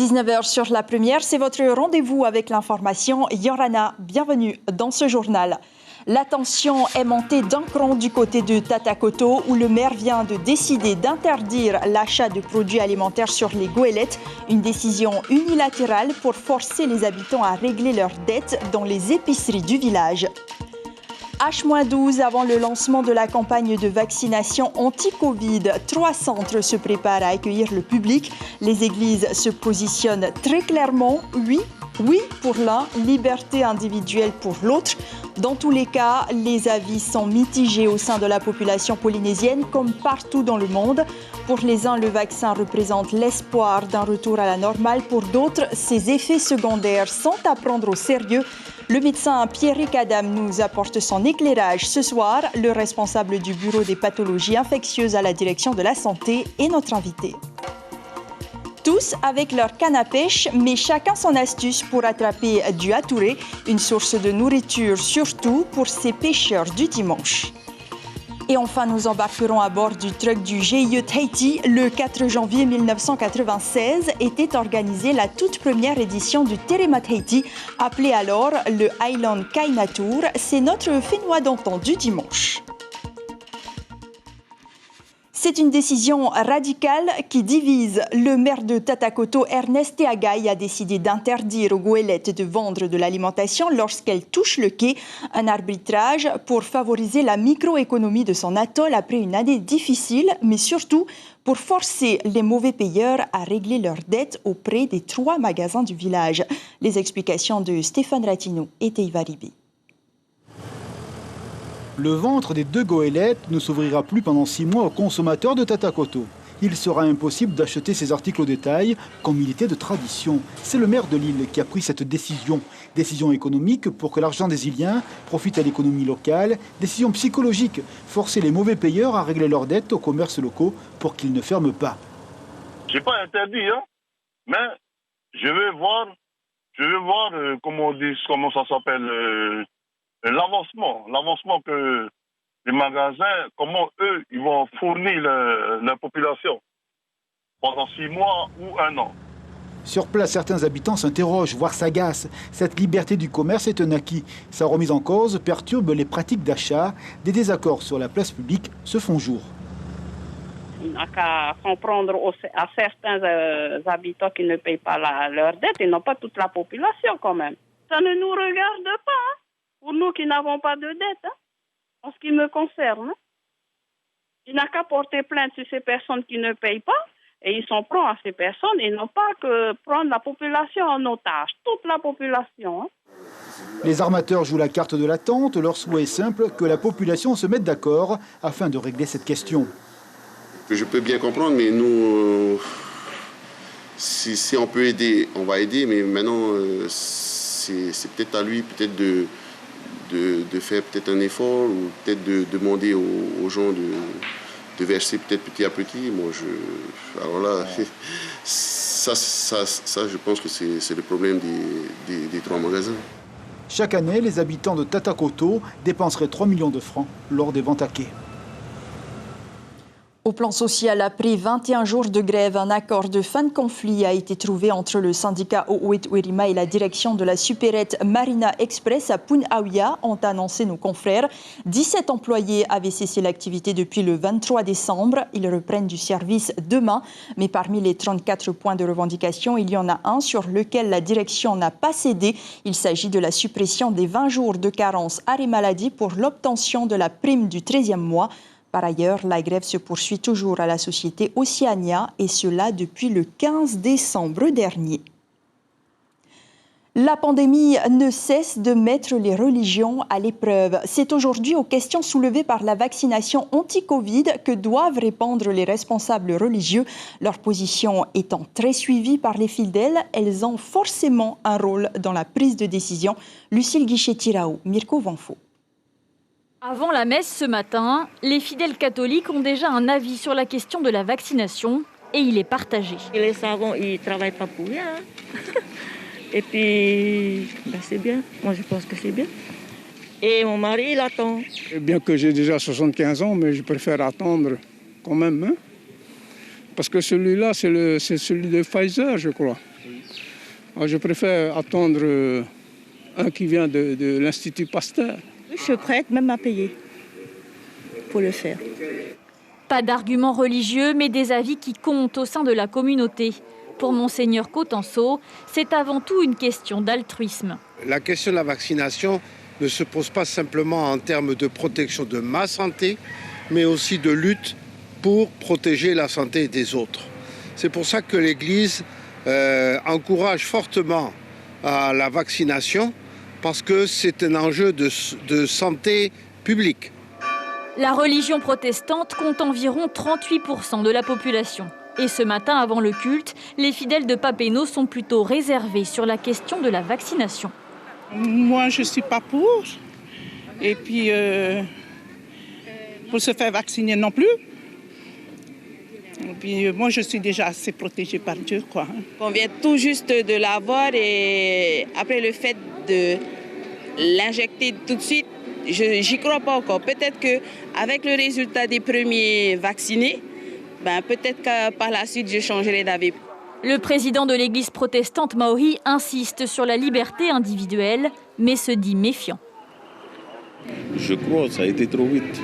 19 h sur la première, c'est votre rendez-vous avec l'information. Yorana, bienvenue dans ce journal. La tension est montée d'un cran du côté de Tatakoto où le maire vient de décider d'interdire l'achat de produits alimentaires sur les goélettes. Une décision unilatérale pour forcer les habitants à régler leurs dettes dans les épiceries du village. H-12 avant le lancement de la campagne de vaccination anti-Covid. 3 centres se préparent à accueillir le public. Les églises se positionnent très clairement. Oui pour l'un, liberté individuelle pour l'autre. Dans tous les cas, les avis sont mitigés au sein de la population polynésienne comme partout dans le monde. Pour les uns, le vaccin représente l'espoir d'un retour à la normale. Pour d'autres, ses effets secondaires sont à prendre au sérieux. Le médecin Pierrick Adam nous apporte son éclairage ce soir. Le responsable du bureau des pathologies infectieuses à la direction de la santé est notre invité. Tous avec leur canne à pêche, mais chacun son astuce pour attraper du hatouré, une source de nourriture surtout pour ces pêcheurs du dimanche. Et enfin, nous embarquerons à bord du truck du GIE Tahiti. Le 4 janvier 1996 était organisée la toute première édition du Terema Tahiti, appelé alors le Island Kainatour. C'est notre Fénois d'antan du dimanche. C'est une décision radicale qui divise. Le maire de Tatakoto, Ernest Teagai, a décidé d'interdire aux goélettes de vendre de l'alimentation lorsqu'elles touchent le quai. Un arbitrage pour favoriser la microéconomie de son atoll après une année difficile, mais surtout pour forcer les mauvais payeurs à régler leurs dettes auprès des 3 magasins du village. Les explications de Stéphane Ratino et Teiva Ribi. Le ventre des 2 goélettes ne s'ouvrira plus pendant 6 mois aux consommateurs de Tatakoto. Il sera impossible d'acheter ces articles au détail, comme il était de tradition. C'est le maire de l'île qui a pris cette décision. Décision économique pour que l'argent des Iliens profite à l'économie locale. Décision psychologique, forcer les mauvais payeurs à régler leurs dettes aux commerces locaux pour qu'ils ne ferment pas. Je n'ai pas interdit, mais je vais voir comment ça s'appelle. L'avancement que les magasins, comment eux, ils vont fournir la population pendant 6 mois ou 1 an. Sur place, certains habitants s'interrogent, voire s'agacent. Cette liberté du commerce est un acquis. Sa remise en cause perturbe les pratiques d'achat. Des désaccords sur la place publique se font jour. Il n'a qu'à comprendre à certains habitants qui ne payent pas leurs dettes et non pas toute la population quand même. Ça ne nous regarde pas. Pour nous qui n'avons pas de dette, en ce qui me concerne, il n'a qu'à porter plainte sur ces personnes qui ne payent pas et ils sont prompts à ces personnes et non pas que prendre la population en otage, toute la population. Les armateurs jouent la carte de l'attente. Leur souhait est simple, que la population se mette d'accord afin de régler cette question. Je peux bien comprendre, mais nous, si on peut aider, on va aider, mais maintenant, c'est peut-être à lui de faire peut-être un effort ou peut-être de demander aux gens de verser peut-être petit à petit. Alors là, ça je pense que c'est le problème des 3 magasins. Chaque année, les habitants de Tatakoto dépenseraient 3 millions de francs lors des ventes à quai. Au plan social, après 21 jours de grève, un accord de fin de conflit a été trouvé entre le syndicat O'Ouit Werima et la direction de la supérette Marina Express à Punaouia, ont annoncé nos confrères. 17 employés avaient cessé l'activité depuis le 23 décembre. Ils reprennent du service demain. Mais parmi les 34 points de revendication, il y en a un sur lequel la direction n'a pas cédé. Il s'agit de la suppression des 20 jours de carence arrêt maladie pour l'obtention de la prime du 13e mois. Par ailleurs, la grève se poursuit toujours à la société Oceania et cela depuis le 15 décembre dernier. La pandémie ne cesse de mettre les religions à l'épreuve. C'est aujourd'hui aux questions soulevées par la vaccination anti-Covid que doivent répondre les responsables religieux. Leur position étant très suivie par les fidèles, elles ont forcément un rôle dans la prise de décision. Lucille Guichet-Tirao, Mirko Vanfo. Avant la messe ce matin, les fidèles catholiques ont déjà un avis sur la question de la vaccination et il est partagé. Et les savants, ils ne travaillent pas pour rien. Et puis, c'est bien. Moi, je pense que c'est bien. Et mon mari, il attend. Bien que j'ai déjà 75 ans, mais je préfère attendre quand même. Parce que celui-là, c'est celui de Pfizer, je crois. Je préfère attendre un qui vient de l'Institut Pasteur. Je suis prête même à payer pour le faire. Pas d'arguments religieux, mais des avis qui comptent au sein de la communauté. Pour Monseigneur Cotenceau, c'est avant tout une question d'altruisme. La question de la vaccination ne se pose pas simplement en termes de protection de ma santé, mais aussi de lutte pour protéger la santé des autres. C'est pour ça que l'Église encourage fortement à la vaccination, parce que c'est un enjeu de santé publique. La religion protestante compte environ 38% de la population. Et ce matin, avant le culte, les fidèles de Papeete sont plutôt réservés sur la question de la vaccination. Moi, je ne suis pas pour. Et puis, pour se faire vacciner non plus. Et puis, moi, je suis déjà assez protégée par Dieu, quoi. On vient tout juste de l'avoir et après le fait de l'injecter tout de suite, j'y crois pas encore. Peut-être qu'avec le résultat des premiers vaccinés, peut-être que par la suite, je changerai d'avis. Le président de l'église protestante maori insiste sur la liberté individuelle, mais se dit méfiant. Je crois que ça a été trop vite.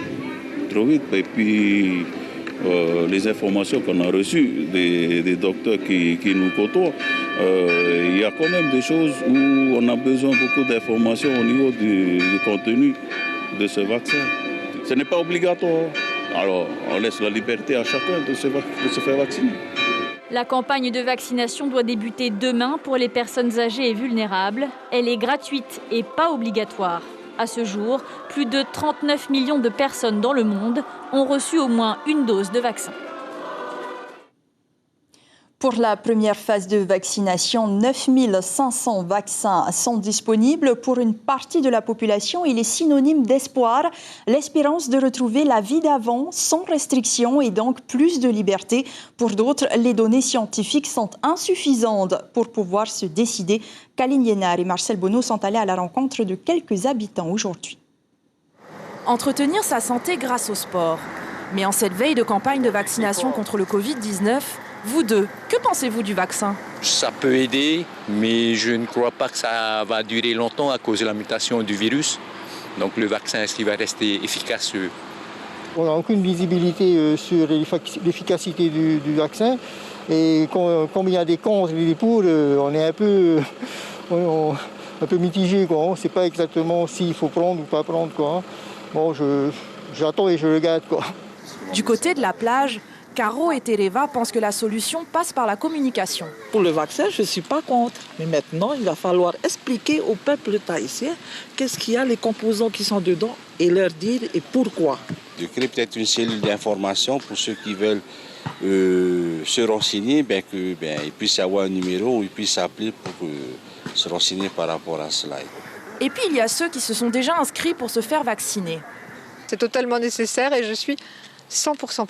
Trop vite. Et puis, les informations qu'on a reçues des docteurs qui nous côtoient, il y a quand même des choses où on a besoin beaucoup d'informations au niveau du contenu de ce vaccin. Ce n'est pas obligatoire. Alors, on laisse la liberté à chacun de se faire vacciner. La campagne de vaccination doit débuter demain pour les personnes âgées et vulnérables. Elle est gratuite et pas obligatoire. À ce jour, plus de 39 millions de personnes dans le monde ont reçu au moins une dose de vaccin. Pour la première phase de vaccination, 9500 vaccins sont disponibles. Pour une partie de la population, il est synonyme d'espoir, l'espérance de retrouver la vie d'avant sans restriction et donc plus de liberté. Pour d'autres, les données scientifiques sont insuffisantes pour pouvoir se décider. Kaline Liénard et Marcel Bonneau sont allés à la rencontre de quelques habitants aujourd'hui. Entretenir sa santé grâce au sport. Mais en cette veille de campagne de vaccination contre le Covid-19, vous deux, que pensez-vous du vaccin ? Ça peut aider, mais je ne crois pas que ça va durer longtemps à cause de la mutation du virus. Donc le vaccin, est-ce qu'il va rester efficace ? On n'a aucune visibilité sur l'efficacité du vaccin. Et comme il y a des contre et des pour, on est un peu mitigé, quoi. On ne sait pas exactement s'il faut prendre ou pas prendre, quoi. Bon, j'attends et je regarde, quoi. Du côté de la plage, Caro et Tereva pensent que la solution passe par la communication. Pour le vaccin, je ne suis pas contre. Mais maintenant, il va falloir expliquer au peuple tahitien qu'est-ce qu'il y a, les composants qui sont dedans, et leur dire et pourquoi. De créer peut-être une cellule d'information pour ceux qui veulent se renseigner, qu'ils puissent avoir un numéro où ils puissent appeler pour se renseigner par rapport à cela. Et puis il y a ceux qui se sont déjà inscrits pour se faire vacciner. C'est totalement nécessaire et je suis 100%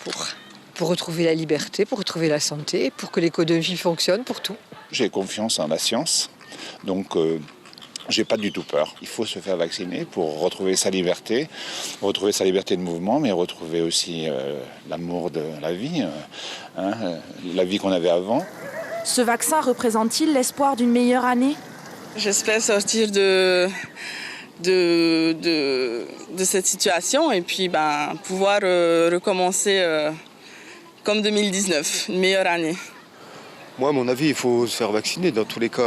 pour retrouver la liberté, pour retrouver la santé, pour que l'économie fonctionne, pour tout. J'ai confiance en la science, donc j'ai pas du tout peur. Il faut se faire vacciner pour retrouver sa liberté de mouvement, mais retrouver aussi l'amour de la vie, la vie qu'on avait avant. Ce vaccin représente-t-il l'espoir d'une meilleure année ? J'espère sortir de cette situation et puis pouvoir recommencer comme 2019, une meilleure année. Moi, à mon avis, il faut se faire vacciner. Dans tous les cas,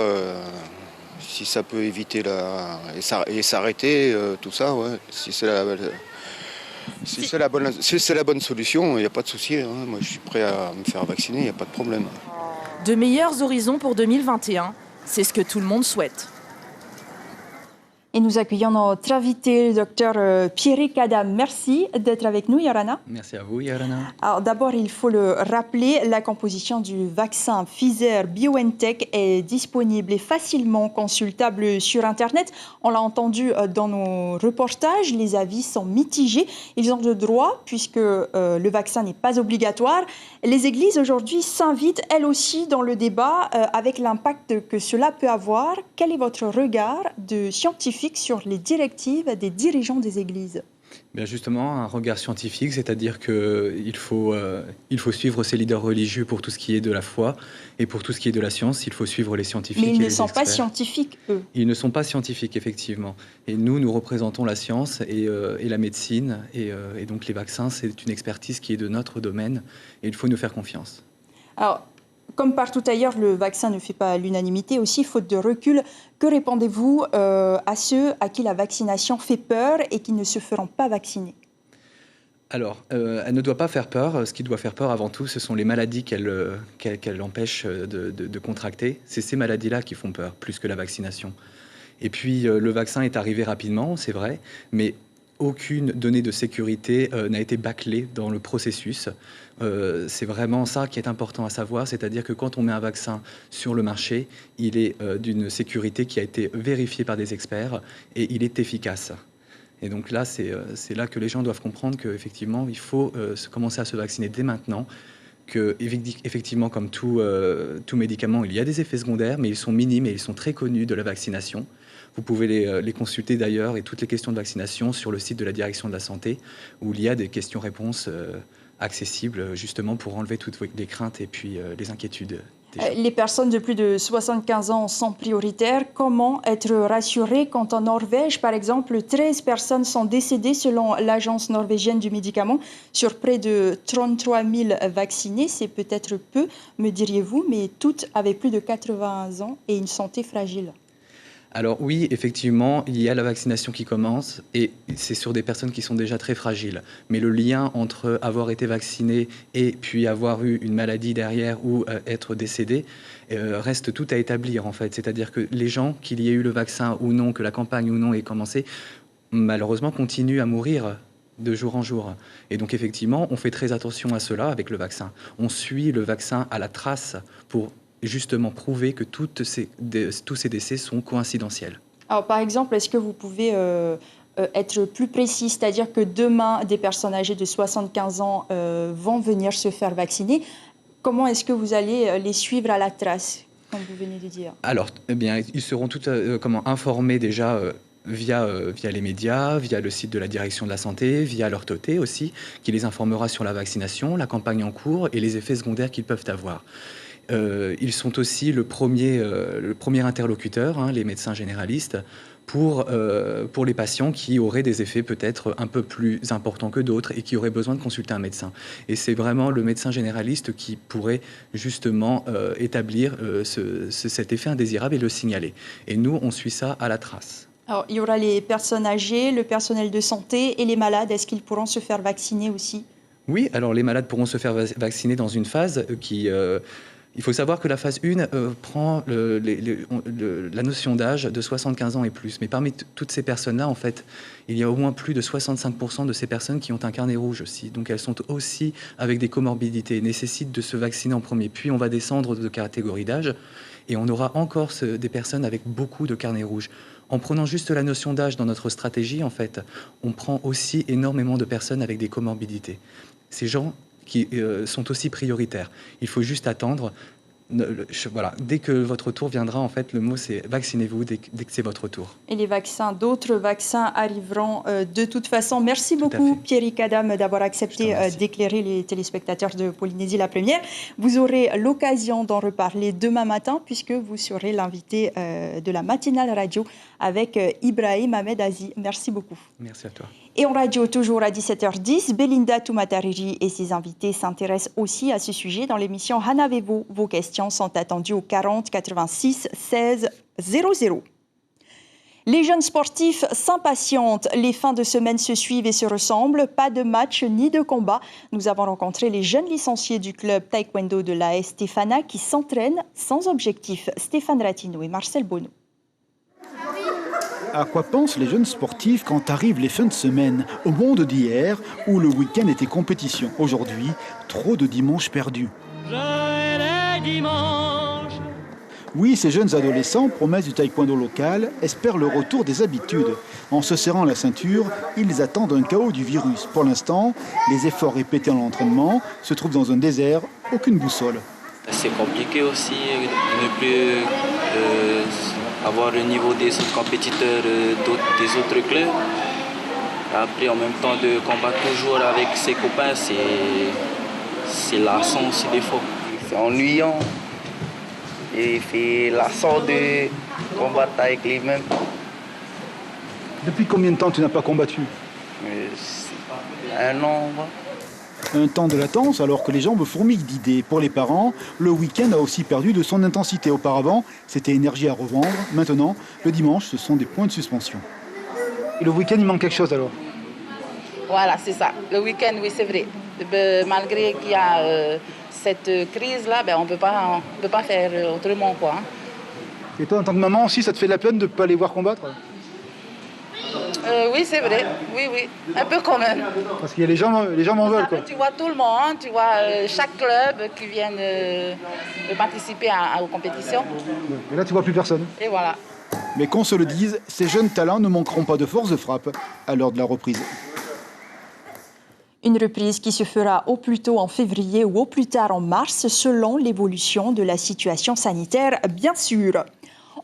si ça peut éviter et s'arrêter, tout ça, ouais. Si c'est la bonne solution, il n'y a pas de souci. Hein. Moi, je suis prêt à me faire vacciner, il n'y a pas de problème. De meilleurs horizons pour 2021, c'est ce que tout le monde souhaite. Et nous accueillons notre invité, le docteur Pierrick Adam. Merci d'être avec nous, Yorana. Merci à vous, Yorana. Alors d'abord, il faut le rappeler, la composition du vaccin Pfizer-BioNTech est disponible et facilement consultable sur Internet. On l'a entendu dans nos reportages, les avis sont mitigés. Ils ont le droit, puisque le vaccin n'est pas obligatoire. Les églises aujourd'hui s'invitent, elles aussi, dans le débat avec l'impact que cela peut avoir. Quel est votre regard de scientifique sur les directives des dirigeants des églises ? Bien justement, un regard scientifique, c'est-à-dire qu'il faut suivre ses leaders religieux pour tout ce qui est de la foi et pour tout ce qui est de la science, il faut suivre les scientifiques. Mais ils et ne les sont pas experts. scientifiques, eux. Ils ne sont pas scientifiques, effectivement. Et nous représentons la science et la médecine. Et donc les vaccins, c'est une expertise qui est de notre domaine et il faut nous faire confiance. Alors, comme partout ailleurs, le vaccin ne fait pas l'unanimité aussi, faute de recul. Que répondez-vous à ceux à qui la vaccination fait peur et qui ne se feront pas vacciner ? Alors, elle ne doit pas faire peur. Ce qui doit faire peur avant tout, ce sont les maladies qu'elle empêche de contracter. C'est ces maladies-là qui font peur, plus que la vaccination. Et puis, le vaccin est arrivé rapidement, c'est vrai, mais aucune donnée de sécurité n'a été bâclée dans le processus. C'est vraiment ça qui est important à savoir, c'est-à-dire que quand on met un vaccin sur le marché, il est d'une sécurité qui a été vérifiée par des experts et il est efficace. Et donc là, c'est là que les gens doivent comprendre qu'effectivement, il faut commencer à se vacciner dès maintenant, que effectivement, comme tout médicament, il y a des effets secondaires, mais ils sont minimes et ils sont très connus de la vaccination. Vous pouvez les consulter d'ailleurs et toutes les questions de vaccination sur le site de la Direction de la Santé, où il y a des questions-réponses accessibles justement pour enlever toutes les craintes et puis les inquiétudes. Les personnes de plus de 75 ans sont prioritaires. Comment être rassuré quand en Norvège, par exemple, 13 personnes sont décédées selon l'Agence norvégienne du médicament sur près de 33 000 vaccinés? C'est peut-être peu, me diriez-vous, mais toutes avaient plus de 80 ans et une santé fragile. Alors oui, effectivement, il y a la vaccination qui commence et c'est sur des personnes qui sont déjà très fragiles. Mais le lien entre avoir été vacciné et puis avoir eu une maladie derrière ou être décédé reste tout à établir en fait. C'est-à-dire que les gens, qu'il y ait eu le vaccin ou non, que la campagne ou non ait commencé, malheureusement continuent à mourir de jour en jour. Et donc effectivement, on fait très attention à cela avec le vaccin. On suit le vaccin à la trace pour justement prouver que tous ces décès sont coïncidentiels. Alors, par exemple, est-ce que vous pouvez être plus précis, c'est-à-dire que demain, des personnes âgées de 75 ans vont venir se faire vacciner. Comment est-ce que vous allez les suivre à la trace, comme vous venez de dire? Alors, eh bien, ils seront informés déjà via les médias, via le site de la Direction de la Santé, via leur TOTE aussi, qui les informera sur la vaccination, la campagne en cours et les effets secondaires qu'ils peuvent avoir. Ils sont aussi le premier interlocuteur, les médecins généralistes, pour les patients qui auraient des effets peut-être un peu plus importants que d'autres et qui auraient besoin de consulter un médecin. Et c'est vraiment le médecin généraliste qui pourrait justement établir cet effet indésirable et le signaler. Et nous, on suit ça à la trace. Alors, il y aura les personnes âgées, le personnel de santé et les malades. Est-ce qu'ils pourront se faire vacciner aussi? Oui, alors les malades pourront se faire vacciner dans une phase qui... Il faut savoir que la phase 1 prend la notion d'âge de 75 ans et plus. Mais parmi toutes ces personnes-là, en fait, il y a au moins plus de 65% de ces personnes qui ont un carnet rouge aussi. Donc elles sont aussi avec des comorbidités et nécessitent de se vacciner en premier. Puis on va descendre de catégorie d'âge et on aura encore des personnes avec beaucoup de carnet rouge. En prenant juste la notion d'âge dans notre stratégie, en fait, on prend aussi énormément de personnes avec des comorbidités. Ces gens qui sont aussi prioritaires. Il faut juste attendre. Voilà, dès que votre tour viendra, en fait, le mot c'est vaccinez-vous dès que c'est votre tour. Et les vaccins, d'autres vaccins arriveront de toute façon. Merci beaucoup, Pierrick Adam, d'avoir accepté d'éclairer les téléspectateurs de Polynésie la Première. Vous aurez l'occasion d'en reparler demain matin, puisque vous serez l'invité de la matinale radio avec Ibrahim Ahmed Aziz. Merci beaucoup. Merci à toi. Et en radio, toujours à 17h10, Belinda Toumatariri et ses invités s'intéressent aussi à ce sujet dans l'émission Hanavevo. Vos questions sont attendues au 40 86 16 00. Les jeunes sportifs s'impatientent. Les fins de semaine se suivent et se ressemblent. Pas de match ni de combat. Nous avons rencontré les jeunes licenciés du club taekwondo de l'AS Stéphana qui s'entraînent sans objectif. Stéphane Ratino et Marcel Bonneau. À quoi pensent les jeunes sportifs quand arrivent les fins de semaine? Au monde d'hier, où le week-end était compétition. Aujourd'hui, trop de dimanches perdus. Oui, ces jeunes adolescents, promesses du taekwondo local, espèrent le retour des habitudes. En se serrant la ceinture, ils attendent un chaos du virus. Pour l'instant, les efforts répétés en entraînement se trouvent dans un désert, aucune boussole. C'est compliqué aussi de ne plus avoir le niveau des autres compétiteurs des autres clubs. Après, en même temps, de combattre toujours avec ses copains, c'est lassant aussi des fois. C'est ennuyant. Et c'est lassant de combattre avec les mêmes. Depuis combien de temps tu n'as pas combattu? Un an. Un temps de latence alors que les jambes fourmillent d'idées. Pour les parents, le week-end a aussi perdu de son intensité. Auparavant, c'était énergie à revendre. Maintenant, le dimanche, ce sont des points de suspension. Et le week-end, il manque quelque chose alors? Voilà, c'est ça. Le week-end, oui, c'est vrai. Malgré qu'il y a cette crise-là, on ne peut pas faire autrement, quoi. Et toi, en tant que maman aussi, ça te fait de la peine de ne pas les voir combattre? Oui, c'est vrai. Oui. Un peu quand même. Parce qu'il y a les gens m'en veulent, quoi. Tu vois tout le monde, tu vois chaque club qui vient de participer aux compétitions. Et là, tu vois plus personne. Et voilà. Mais qu'on se le dise, ces jeunes talents ne manqueront pas de force de frappe à l'heure de la reprise. Une reprise qui se fera au plus tôt en février ou au plus tard en mars, selon l'évolution de la situation sanitaire, bien sûr.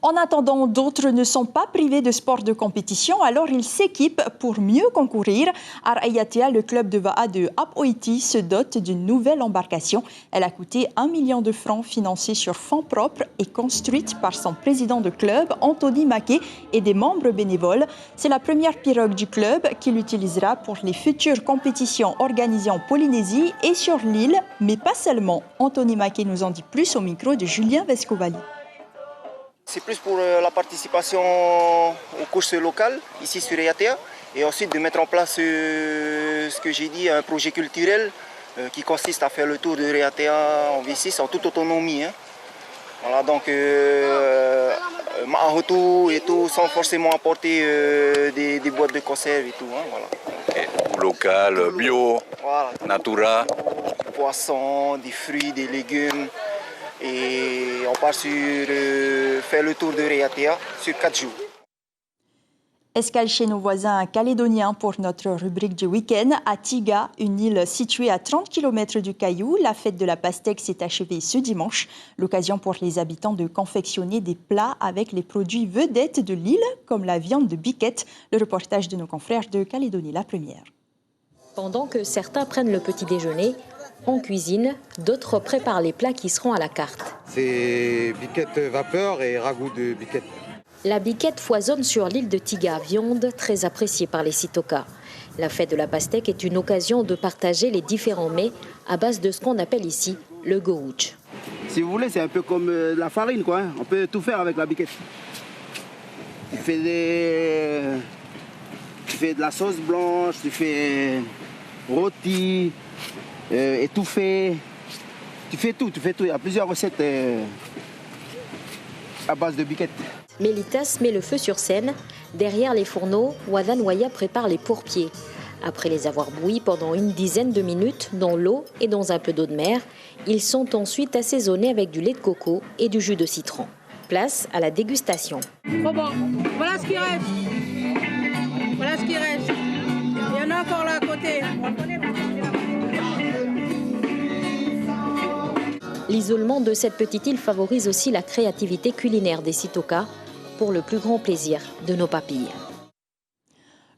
En attendant, d'autres ne sont pas privés de sport de compétition, alors ils s'équipent pour mieux concourir. Ar-Ayatea, le club de Va'a de Apoiti, se dote d'une nouvelle embarcation. Elle a coûté 1 million de francs, financée sur fonds propres et construite par son président de club, Anthony Maquet, et des membres bénévoles. C'est la première pirogue du club qu'il utilisera pour les futures compétitions organisées en Polynésie et sur l'île, mais pas seulement. Anthony Maquet nous en dit plus au micro de Julien Vescovali. C'est plus pour la participation aux courses locales, ici sur Ayatea, et ensuite de mettre en place ce que j'ai dit, un projet culturel qui consiste à faire le tour de Ayatea en V6 en toute autonomie. Voilà, donc Ma'ahotu et tout, sans forcément apporter des boîtes de conserve et tout. Voilà. Local, bio, voilà. Natura. Poissons, des fruits, des légumes. Et on part sur faire le tour de Ayatea sur 4 jours. Escale chez nos voisins calédoniens pour notre rubrique du week-end. À Tiga, une île située à 30 km du Caillou, la fête de la pastèque s'est achevée ce dimanche. L'occasion pour les habitants de confectionner des plats avec les produits vedettes de l'île, comme la viande de biquette. Le reportage de nos confrères de Calédonie la Première. Pendant que certains prennent le petit déjeuner, en cuisine, d'autres préparent les plats qui seront à la carte. C'est biquette vapeur et ragoût de biquette. La biquette foisonne sur l'île de Tiga, viande très appréciée par les Sitoka. La fête de la pastèque est une occasion de partager les différents mets à base de ce qu'on appelle ici le goouch. Si vous voulez, c'est un peu comme la farine, quoi. On peut tout faire avec la biquette. Tu fais de la sauce blanche, tu fais rôti, étouffé. Tu fais tout. Il y a plusieurs recettes à base de biquette. Mélitas met le feu sur scène. Derrière les fourneaux, Wadan Waya prépare les pourpiers. Après les avoir bouillis pendant une dizaine de minutes dans l'eau et dans un peu d'eau de mer, ils sont ensuite assaisonnés avec du lait de coco et du jus de citron. Place à la dégustation. Trop bon. Voilà ce qui reste. Voilà ce qui reste. Il y en a encore là à côté. L'isolement de cette petite île favorise aussi la créativité culinaire des Sitoka pour le plus grand plaisir de nos papilles.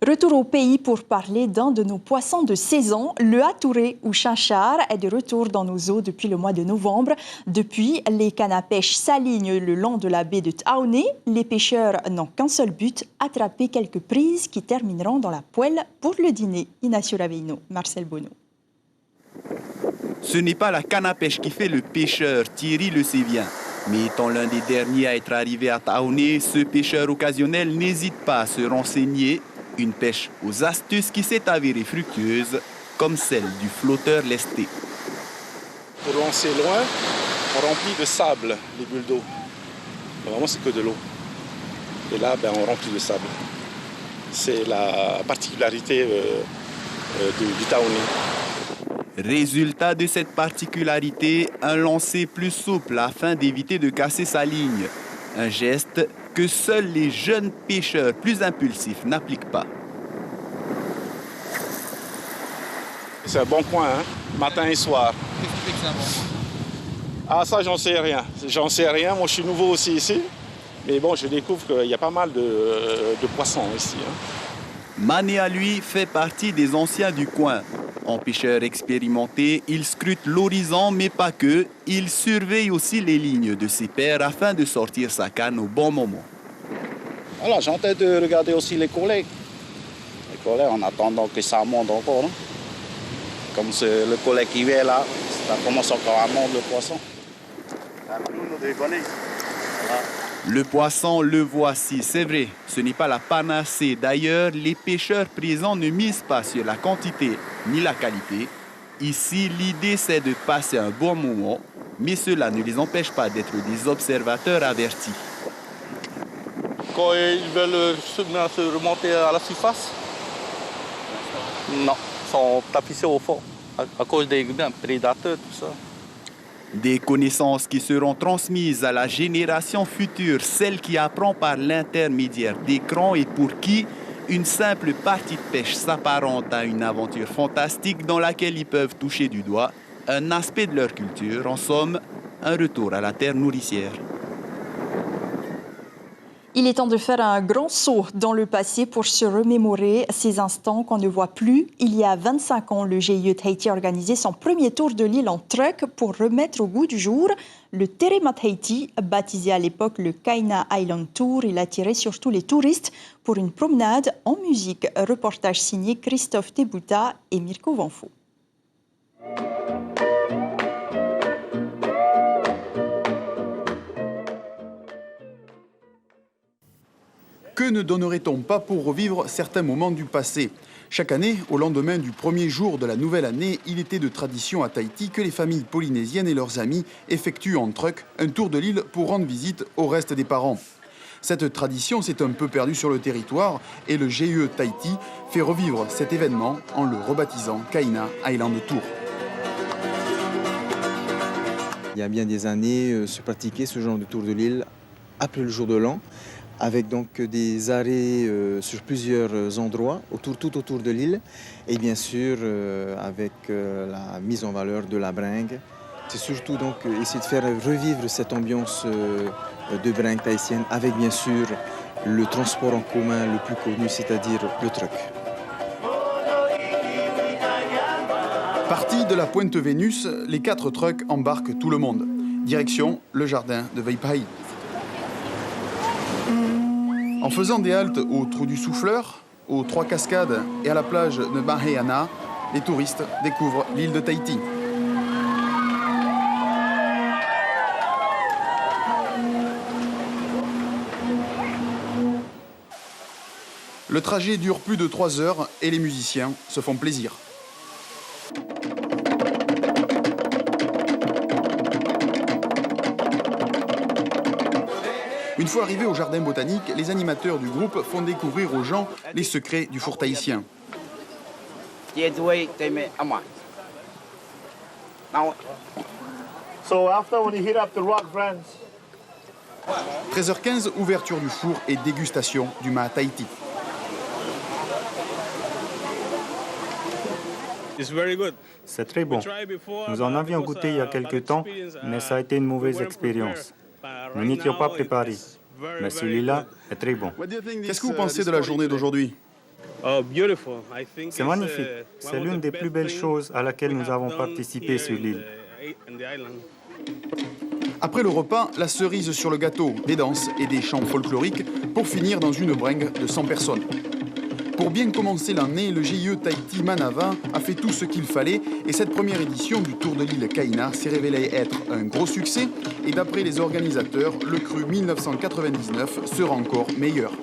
Retour au pays pour parler d'un de nos poissons de saison. Le hatouré ou chinchard est de retour dans nos eaux depuis le mois de novembre. Depuis, les cannes à pêche s'alignent le long de la baie de Taoné. Les pêcheurs n'ont qu'un seul but, attraper quelques prises qui termineront dans la poêle pour le dîner. Inacio Raveino, Marcel Bonneau. Ce n'est pas la canne à pêche qui fait le pêcheur, Thierry le sait bien. Mais étant l'un des derniers à être arrivé à Taoné, ce pêcheur occasionnel n'hésite pas à se renseigner. Une pêche aux astuces qui s'est avérée fructueuse, comme celle du flotteur lesté. Pour lancer loin, on remplit de sable les bulles d'eau. Vraiment, c'est que de l'eau. Et là, on remplit de sable. C'est la particularité du Taoné. Résultat de cette particularité, un lancer plus souple afin d'éviter de casser sa ligne. Un geste que seuls les jeunes pêcheurs plus impulsifs n'appliquent pas. C'est un bon coin, matin et soir. Qu'est-ce qui fait que c'est un bon coin? Ah, ça, j'en sais rien. Moi, je suis nouveau aussi ici. Mais bon, je découvre qu'il y a pas mal de poissons ici. Mané, à lui, fait partie des anciens du coin. En pêcheur expérimenté, il scrute l'horizon, mais pas que. Il surveille aussi les lignes de ses pairs afin de sortir sa canne au bon moment. Voilà, j'ai en tête de regarder aussi les collègues. Les collègues, en attendant que ça monte encore. Hein. Comme c'est le collègue qui vient là, ça commence encore à monter le poisson. Le poisson, le voici, c'est vrai. Ce n'est pas la panacée. D'ailleurs, les pêcheurs présents ne misent pas sur la quantité ni la qualité. Ici, l'idée, c'est de passer un bon moment, mais cela ne les empêche pas d'être des observateurs avertis. Quand ils veulent se remonter à la surface, non, ils sont tapissés au fond à cause des prédateurs, tout ça. Des connaissances qui seront transmises à la génération future, celle qui apprend par l'intermédiaire d'écrans et pour qui une simple partie de pêche s'apparente à une aventure fantastique dans laquelle ils peuvent toucher du doigt un aspect de leur culture, en somme, un retour à la terre nourricière. Il est temps de faire un grand saut dans le passé pour se remémorer ces instants qu'on ne voit plus. Il y a 25 ans, le GIE Tahiti a organisé son premier tour de l'île en truck pour remettre au goût du jour le Terema Tahiti, baptisé à l'époque le Kaina Island Tour. Il attirait surtout les touristes pour une promenade en musique. Reportage signé Christophe Tebuta et Mirko Vanfo. Que ne donnerait-on pas pour revivre certains moments du passé ? Chaque année, au lendemain du premier jour de la nouvelle année, il était de tradition à Tahiti que les familles polynésiennes et leurs amis effectuent en truck un tour de l'île pour rendre visite au reste des parents. Cette tradition s'est un peu perdue sur le territoire et le GIE Tahiti fait revivre cet événement en le rebaptisant Kaina Island Tour. Il y a bien des années, se pratiquait ce genre de tour de l'île après le jour de l'an, avec donc des arrêts sur plusieurs endroits, tout autour de l'île, et bien sûr avec la mise en valeur de la bringue. C'est surtout donc essayer de faire revivre cette ambiance de bringue tahitienne, avec bien sûr le transport en commun le plus connu, c'est-à-dire le truck. Partis de la Pointe Vénus, les 4 trucks embarquent tout le monde. Direction le jardin de Vaipai. En faisant des haltes au Trou du Souffleur, aux 3 Cascades et à la plage de Mahayana, les touristes découvrent l'île de Tahiti. Le trajet dure plus de 3 heures et les musiciens se font plaisir. Une fois arrivés au jardin botanique, les animateurs du groupe font découvrir aux gens les secrets du four tahitien. 13h15, ouverture du four et dégustation du Ma'a Tahiti. C'est très bon. Nous en avions goûté il y a quelques temps, mais ça a été une mauvaise expérience. Nous n'étions pas préparés, mais celui-là est très bon. Qu'est-ce que vous pensez de la journée d'aujourd'hui ? C'est magnifique. C'est l'une des plus belles choses à laquelle nous avons participé sur l'île. Après le repas, la cerise sur le gâteau, des danses et des chants folkloriques pour finir dans une bringue de 100 personnes. Pour bien commencer l'année, le GIE Tahiti Manava a fait tout ce qu'il fallait et cette première édition du Tour de l'île Kaina s'est révélée être un gros succès et d'après les organisateurs, le cru 1999 sera encore meilleur.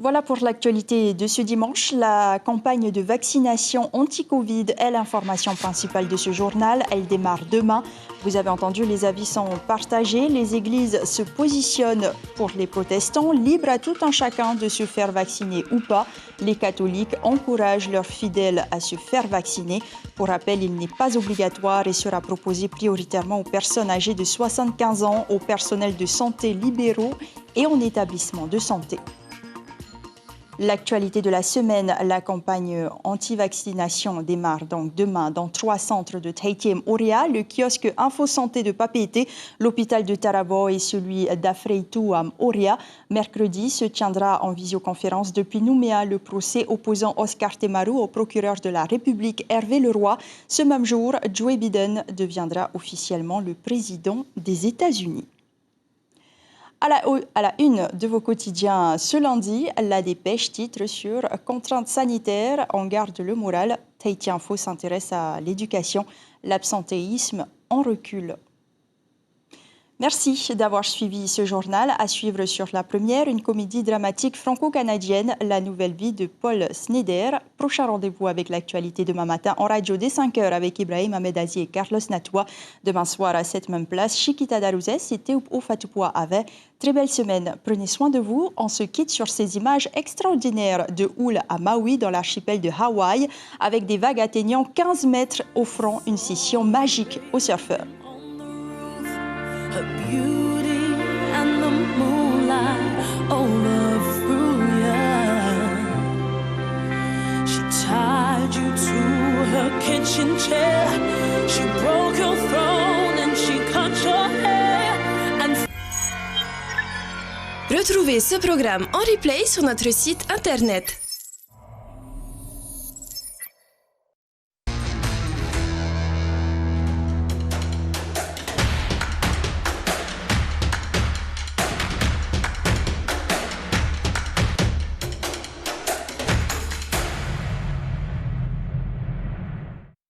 Voilà pour l'actualité de ce dimanche. La campagne de vaccination anti-Covid est l'information principale de ce journal. Elle démarre demain. Vous avez entendu, les avis sont partagés. Les églises se positionnent pour les protestants. Libre à tout un chacun de se faire vacciner ou pas. Les catholiques encouragent leurs fidèles à se faire vacciner. Pour rappel, il n'est pas obligatoire et sera proposé prioritairement aux personnes âgées de 75 ans, aux personnels de santé libéraux et en établissement de santé. L'actualité de la semaine, la campagne anti-vaccination démarre donc demain dans 3 centres de Tahiti et Moorea, le kiosque Info Santé de Papeete, l'hôpital de Tarabo et celui d'Afreitu à Moorea. Mercredi se tiendra en visioconférence depuis Nouméa le procès opposant Oscar Temaru au procureur de la République Hervé Leroy. Ce même jour, Joe Biden deviendra officiellement le président des États-Unis. À la une de vos quotidiens ce lundi, la dépêche titre sur contraintes sanitaires en garde le moral. Tahiti Info s'intéresse à l'éducation, l'absentéisme en recul. Merci d'avoir suivi ce journal. À suivre sur La Première, une comédie dramatique franco-canadienne, La nouvelle vie de Paul Snyder. Prochain rendez-vous avec l'actualité demain matin en radio dès 5h avec Ibrahim Ahmedazi et Carlos Natoua. Demain soir à cette même place, Chiquita Darouzès et Théoupo Fatoupoua avaient. Très belle semaine. Prenez soin de vous. On se quitte sur ces images extraordinaires de houle à Maui dans l'archipel de Hawaï avec des vagues atteignant 15 mètres offrant une session magique aux surfeurs. Her beauty and the moonlight overthrew you. She tied you to her kitchen chair. She broke your throne and she cut your hair. Retrouvez ce programme en replay sur notre site internet.